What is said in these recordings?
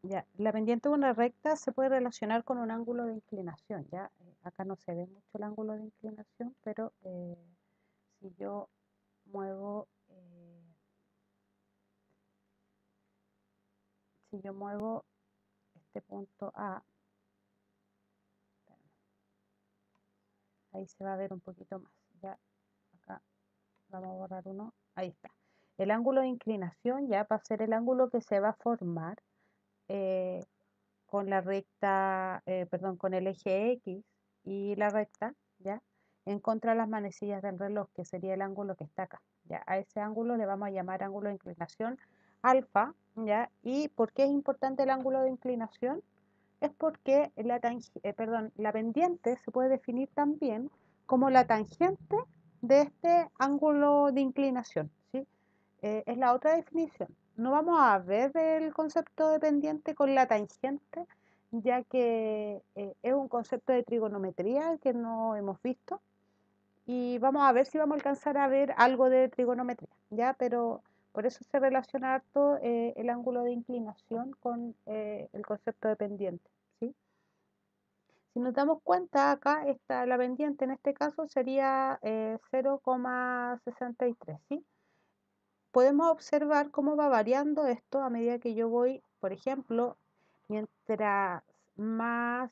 Ya, la pendiente de una recta se puede relacionar con un ángulo de inclinación, ¿ya? Acá no se ve mucho el ángulo de inclinación, pero si yo muevo, si yo muevo este punto A, ahí se va a ver un poquito más, ¿ya? Acá vamos a borrar uno, ahí está. El ángulo de inclinación ya va a ser el ángulo que se va a formar con la recta, perdón, con el eje X y la recta, ¿ya? En contra de las manecillas del reloj, que sería el ángulo que está acá, ¿ya? A ese ángulo le vamos a llamar ángulo de inclinación alfa, ¿ya? ¿Y por qué es importante el ángulo de inclinación? Es porque la pendiente se puede definir también como la tangente de este ángulo de inclinación, ¿sí? Es la otra definición. No vamos a ver el concepto de pendiente con la tangente, ya que es un concepto de trigonometría que no hemos visto y vamos a ver si vamos a alcanzar a ver algo de trigonometría, ¿ya? Pero por eso se relaciona harto el ángulo de inclinación con el concepto de pendiente, ¿sí? Si nos damos cuenta, acá está la pendiente, en este caso sería 0,63, ¿sí? Podemos observar cómo va variando esto a medida que yo voy, por ejemplo, mientras más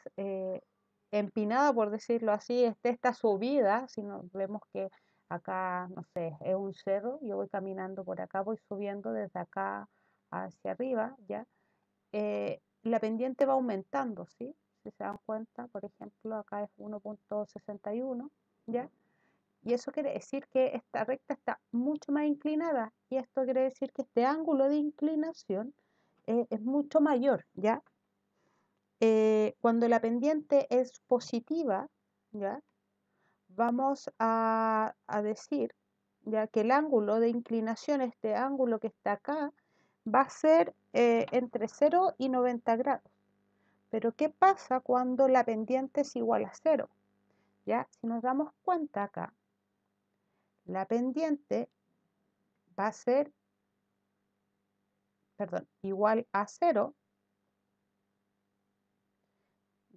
empinada, por decirlo así, esté esta subida, si nos vemos que acá, no sé, es un cerro, yo voy caminando por acá, voy subiendo desde acá hacia arriba, ¿ya? La pendiente va aumentando, ¿sí? Si se dan cuenta, por ejemplo, acá es 1,61, ¿ya? Y eso quiere decir que esta recta está mucho más inclinada y esto quiere decir que este ángulo de inclinación es mucho mayor, ¿ya? Cuando la pendiente es positiva, ¿ya? Vamos a decir, ya que el ángulo de inclinación, este ángulo que está acá, va a ser entre 0 y 90 grados. Pero ¿qué pasa cuando la pendiente es igual a 0? ¿Ya? Si nos damos cuenta acá, la pendiente va a ser, perdón, igual a 0,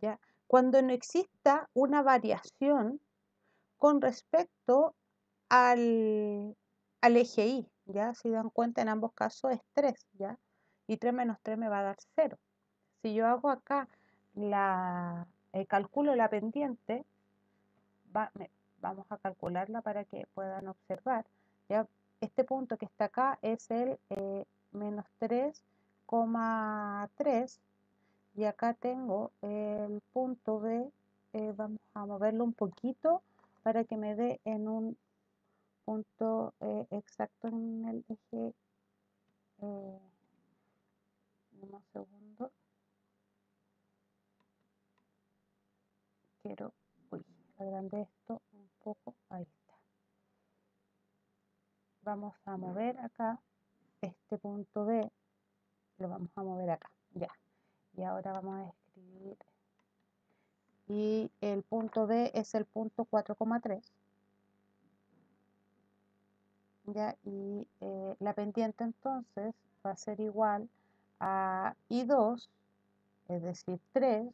¿ya? Cuando no exista una variación con respecto al eje Y, ¿ya? Si dan cuenta, en ambos casos es 3, ¿ya? Y 3 menos 3 me va a dar 0. Si yo hago acá calculo la pendiente, vamos a calcularla para que puedan observar, ¿ya? Este punto que está acá es el menos 3,3 y acá tengo el punto B, vamos a moverlo un poquito para que me dé en un punto exacto en el eje, un segundo, quiero, uy, agrandé esto un poco, ahí está. Vamos a mover acá este punto B, lo vamos a mover acá, ya. Y ahora vamos a escribir, y el punto B es el punto 4,3, ¿ya? Y la pendiente entonces va a ser igual a I2, es decir, 3,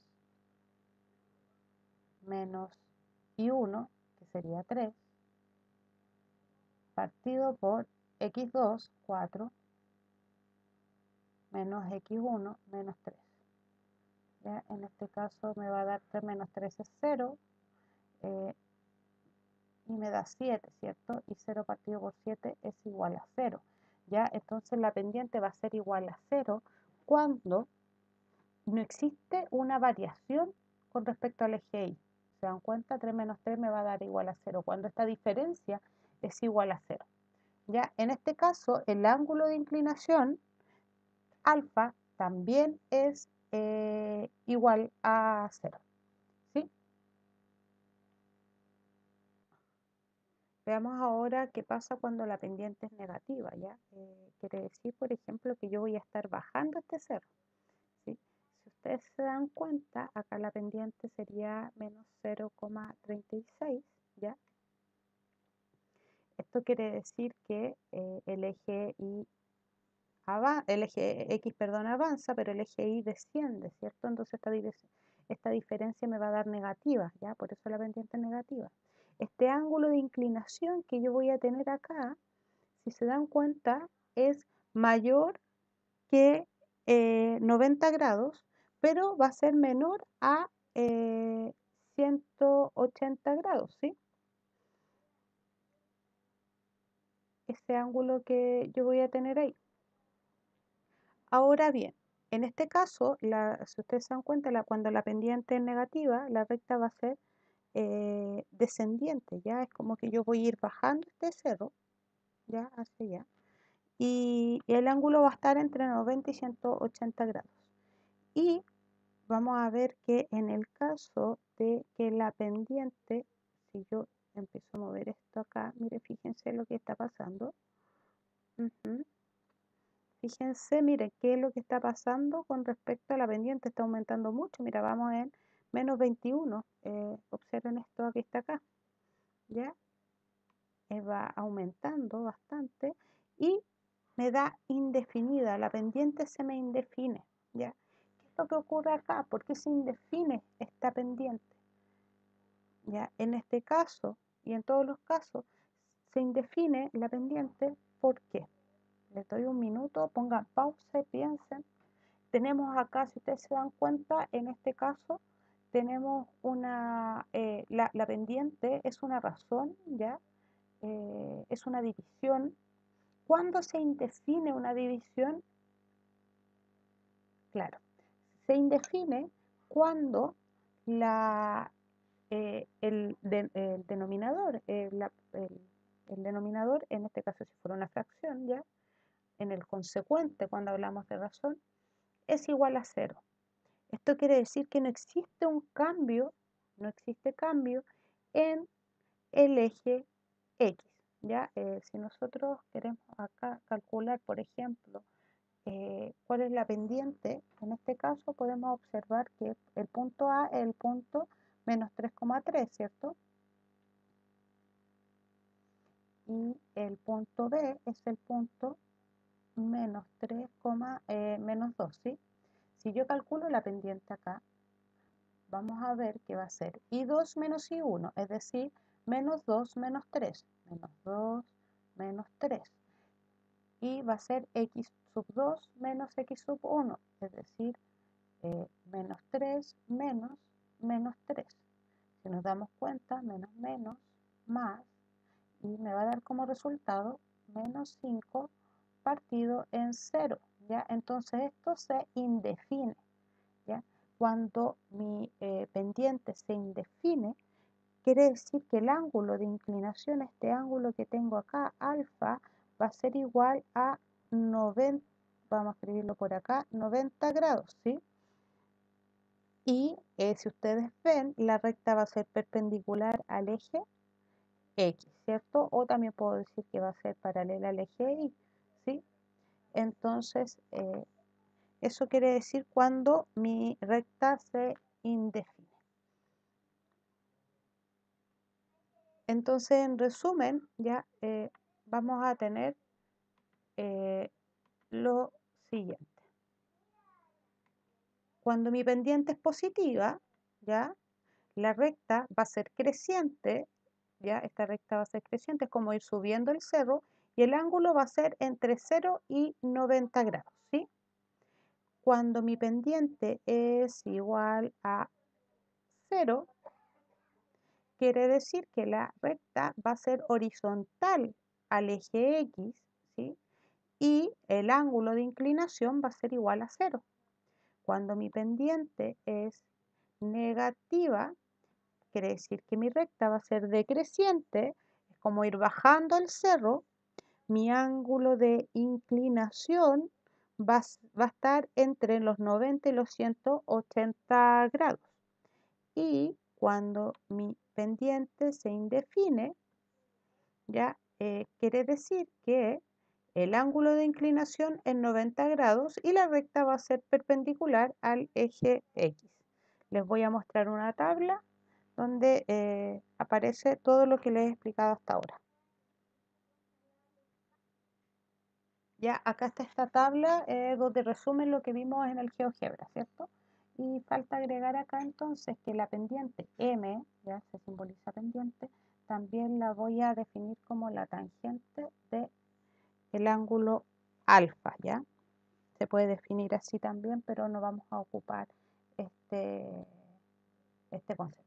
menos I1, que sería 3, partido por X2, 4, menos X1, menos 3. ¿Ya? En este caso me va a dar 3 menos 3 es 0, y me da 7, ¿cierto? Y 0 partido por 7 es igual a 0. ¿Ya? Entonces la pendiente va a ser igual a 0 cuando no existe una variación con respecto al eje Y. ¿Se dan cuenta? 3 menos 3 me va a dar igual a 0 cuando esta diferencia es igual a 0. ¿Ya? En este caso, el ángulo de inclinación alfa también es igual a 0. ¿Sí? Veamos ahora qué pasa cuando la pendiente es negativa, ¿ya? Quiere decir, por ejemplo, que yo voy a estar bajando este cerro, ¿sí? Si ustedes se dan cuenta, acá la pendiente sería menos 0,36, ¿ya? Esto quiere decir que el eje Y el eje X, perdón, avanza, pero el eje Y desciende, ¿cierto? Entonces esta diferencia me va a dar negativa, ¿ya? Por eso la pendiente es negativa. Este ángulo de inclinación que yo voy a tener acá, si se dan cuenta, es mayor que 90 grados, pero va a ser menor a 180 grados, ¿sí? Ese ángulo que yo voy a tener ahí. Ahora bien, en este caso, si ustedes se dan cuenta, cuando la pendiente es negativa, la recta va a ser descendiente, ¿ya? Es como que yo voy a ir bajando este cerro, ¿ya? Hacia allá. Y el ángulo va a estar entre 90 y 180 grados. Y vamos a ver que en el caso de que la pendiente, si yo empiezo a mover esto acá, mire, fíjense lo que está pasando. Fíjense, mire, qué es lo que está pasando con respecto a la pendiente, está aumentando mucho. Mira, vamos en menos 21. Observen esto que está acá, ¿ya? Va aumentando bastante y me da indefinida, la pendiente se me indefine, ¿ya? ¿Qué es lo que ocurre acá? ¿Por qué se indefine esta pendiente? ¿Ya? En este caso y en todos los casos se indefine la pendiente, ¿por qué? Les doy un minuto, pongan pausa y piensen. Tenemos acá, si ustedes se dan cuenta, en este caso tenemos la pendiente es una razón, ¿ya? Es una división. ¿Cuándo se indefine una división? Claro, se indefine cuando el denominador, el denominador, en este caso si fuera una fracción, ¿ya? En el consecuente, cuando hablamos de razón, es igual a 0. Esto quiere decir que no existe un cambio, no existe cambio en el eje X, ¿ya? Si nosotros queremos acá calcular, por ejemplo, cuál es la pendiente, en este caso podemos observar que el punto A es el punto menos 3,3, ¿cierto? Y el punto B es el punto menos 3, menos 2, ¿sí? Si yo calculo la pendiente acá, vamos a ver que va a ser I2 menos I1, es decir, menos 2 menos 3, menos 2 menos 3. Y va a ser X sub 2 menos X sub 1, es decir, menos 3 menos menos 3. Si nos damos cuenta, menos menos más, y me va a dar como resultado menos 5 partido en 0, ¿ya? Entonces esto se indefine, ¿ya? Cuando mi pendiente se indefine, quiere decir que el ángulo de inclinación, este ángulo que tengo acá, alfa, va a ser igual a 90, vamos a escribirlo por acá, 90 grados, ¿sí? Y si ustedes ven, la recta va a ser perpendicular al eje X, ¿cierto? O también puedo decir que va a ser paralela al eje Y, ¿sí? Entonces, eso quiere decir cuando mi recta se indefine. Entonces, en resumen, ya vamos a tener lo siguiente. Cuando mi pendiente es positiva, ya, la recta va a ser creciente, ya, esta recta va a ser creciente, es como ir subiendo el cerro, y el ángulo va a ser entre 0 y 90 grados, ¿sí? Cuando mi pendiente es igual a 0, quiere decir que la recta va a ser horizontal al eje X, ¿sí? Y el ángulo de inclinación va a ser igual a 0. Cuando mi pendiente es negativa, quiere decir que mi recta va a ser decreciente, es como ir bajando el cerro, mi ángulo de inclinación va a estar entre los 90 y los 180 grados. Y cuando mi pendiente se indefine, ya quiere decir que el ángulo de inclinación es 90 grados y la recta va a ser perpendicular al eje X. Les voy a mostrar una tabla donde aparece todo lo que les he explicado hasta ahora. Ya, acá está esta tabla donde resumen lo que vimos en el GeoGebra, ¿cierto? Y falta agregar acá entonces que la pendiente M, ya se simboliza pendiente, también la voy a definir como la tangente del ángulo alfa, ¿ya? Se puede definir así también, pero no vamos a ocupar este concepto.